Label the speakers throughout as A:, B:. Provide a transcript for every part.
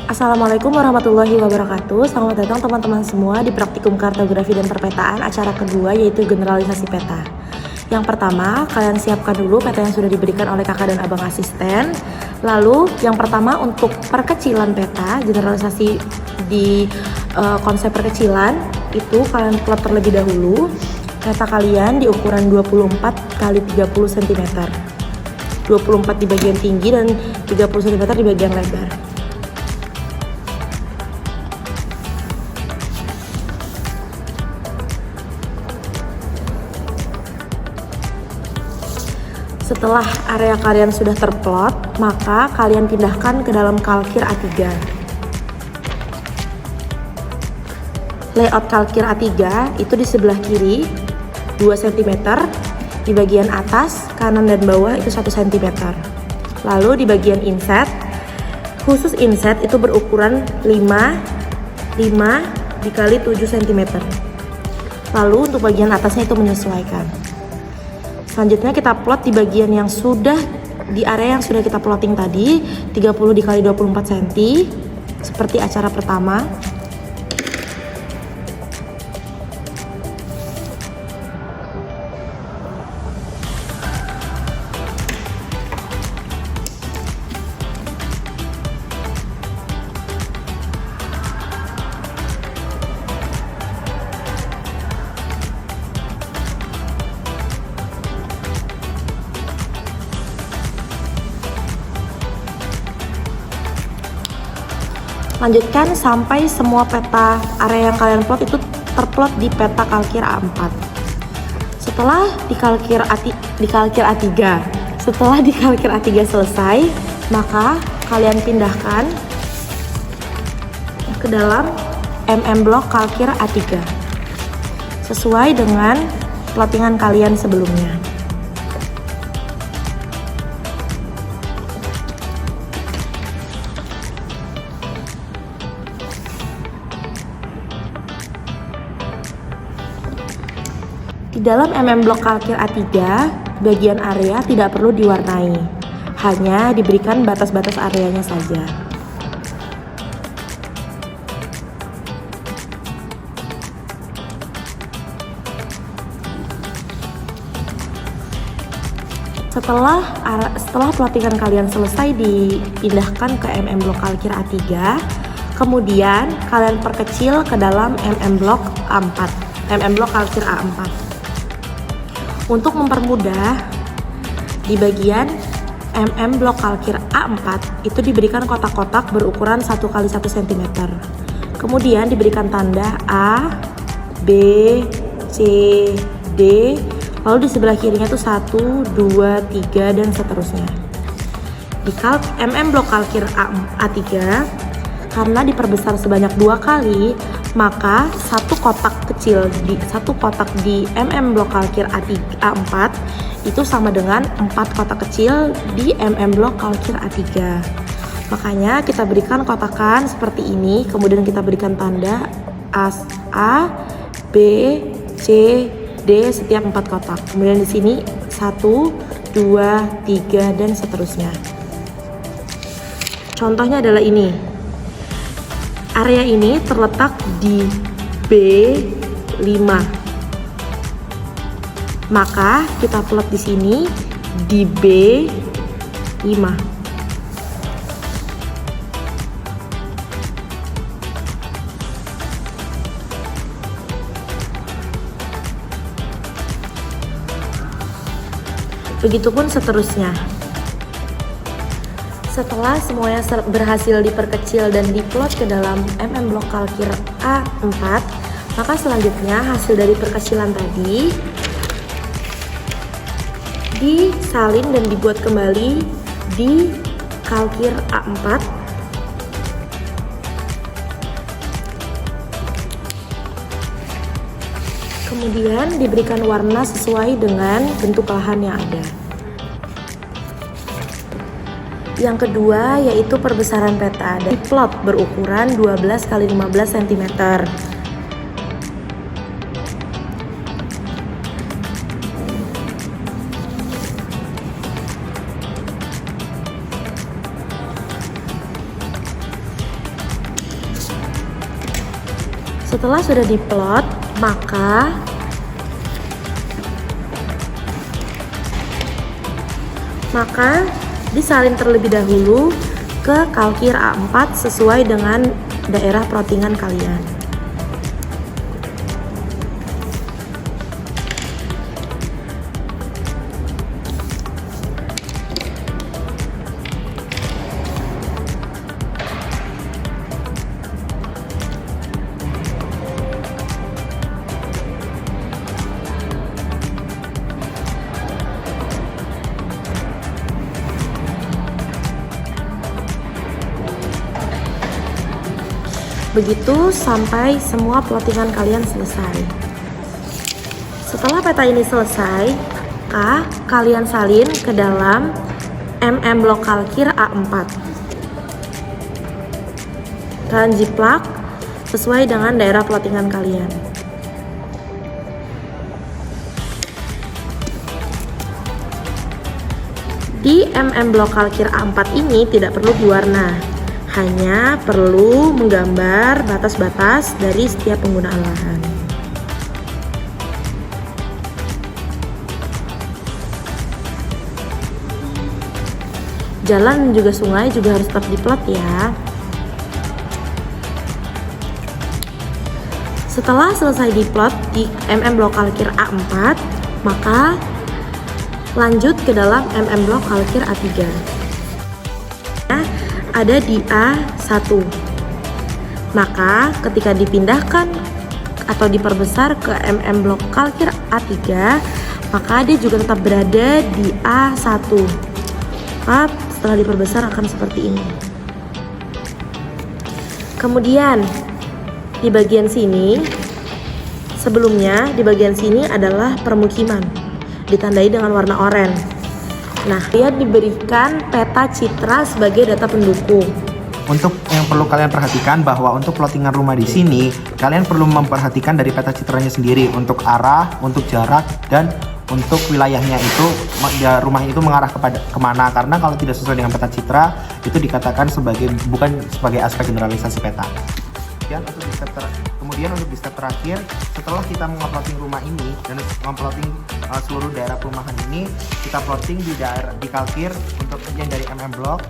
A: Assalamualaikum warahmatullahi wabarakatuh. Selamat datang teman-teman semua di praktikum kartografi dan perpetaan acara kedua, yaitu generalisasi peta. Yang pertama, kalian siapkan dulu peta yang sudah diberikan oleh kakak dan abang asisten. Lalu yang pertama untuk perkecilan peta, generalisasi di konsep perkecilan itu kalian plot terlebih dahulu. Peta kalian di ukuran 24 x 30 cm. 24 di bagian tinggi dan 30 cm di bagian lebar. Setelah area kalian sudah terplot, maka kalian pindahkan ke dalam kalkir A3. Layout kalkir A3 itu di sebelah kiri 2 cm, di bagian atas, kanan dan bawah itu 1 cm. Lalu di bagian inset, khusus inset itu berukuran 5 dikali 7 cm. Lalu untuk bagian atasnya itu menyesuaikan. Selanjutnya kita plot di bagian yang sudah di area yang sudah kita plotting tadi, 30 dikali 24 cm seperti acara pertama. Lanjutkan sampai semua peta area yang kalian plot itu terplot di peta kalkir A4. Setelah di kalkir A3 selesai, maka kalian pindahkan ke dalam block kalkir A3 sesuai dengan plottingan kalian sebelumnya. Di dalam blok kalkir A3, bagian area tidak perlu diwarnai, hanya diberikan batas-batas areanya saja. Setelah plottingan kalian selesai dipindahkan ke blok kalkir A3, kemudian kalian perkecil ke dalam blok kalkir A4. Untuk mempermudah, di bagian blok kalkir A4 itu diberikan kotak-kotak berukuran 1 x 1 cm. Kemudian diberikan tanda A, B, C, D. Lalu di sebelah kirinya itu 1, 2, 3 dan seterusnya. Di blok kalkir A3, karena diperbesar sebanyak 2 kali, maka satu kotak di blok kalkir A4 itu sama dengan 4 kotak kecil di blok kalkir A3. Makanya kita berikan kotakan seperti ini, kemudian kita berikan tanda A, B, C, D setiap 4 kotak. Kemudian di sini 1, 2, 3 dan seterusnya. Contohnya adalah ini. Area ini terletak di B5. Maka kita plot di sini di B5. Begitupun seterusnya. Setelah semuanya berhasil diperkecil dan diplot ke dalam blok kalkir A4, maka selanjutnya hasil dari perkecilan tadi disalin dan dibuat kembali di kalkir A4. Kemudian diberikan warna sesuai dengan bentuk lahan yang ada. Yang kedua yaitu perbesaran peta. Di plot berukuran 12 x 15 cm. Setelah sudah diplot, maka disalin terlebih dahulu ke kalkir A4 sesuai dengan daerah plottingan kalian. Begitu sampai semua plottingan kalian selesai. Setelah peta ini selesai, kalian salin ke dalam blok kalkir A4. Kalian jiplak sesuai dengan daerah plottingan kalian. Di blok kalkir A4 ini tidak perlu diwarna, hanya perlu menggambar batas-batas dari setiap penggunaan lahan. Jalan dan juga sungai juga harus tetap diplot ya. Setelah selesai diplot di blok kalkir A4, maka lanjut ke dalam blok kalkir A3. Ada di A1. Maka ketika dipindahkan atau diperbesar ke blok kalkir A3, maka dia juga tetap berada di A1. Maka setelah diperbesar akan seperti ini. Kemudian di bagian sini, sebelumnya di bagian sini adalah permukiman, ditandai dengan warna oranye. Nah, dia diberikan peta citra sebagai data pendukung.
B: Untuk yang perlu kalian perhatikan bahwa untuk plottingan rumah di sini, kalian perlu memperhatikan dari peta citranya sendiri untuk arah, untuk jarak, dan untuk wilayahnya itu, rumahnya itu mengarah kemana. Karena kalau tidak sesuai dengan peta citra, itu dikatakan bukan sebagai aspek generalisasi peta. Kemudian untuk di step terakhir, setelah kita mengplotting rumah ini dan mengplotting seluruh daerah perumahan ini, kita plotting di kalkir untuk yang dari blok.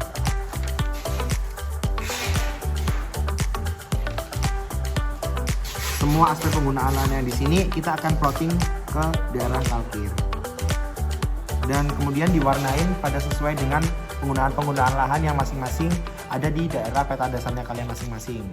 B: Semua aspek penggunaan lahan yang di sini kita akan plotting ke daerah kalkir. Dan kemudian diwarnain pada sesuai dengan penggunaan lahan yang masing-masing ada di daerah peta dasarnya kalian masing-masing.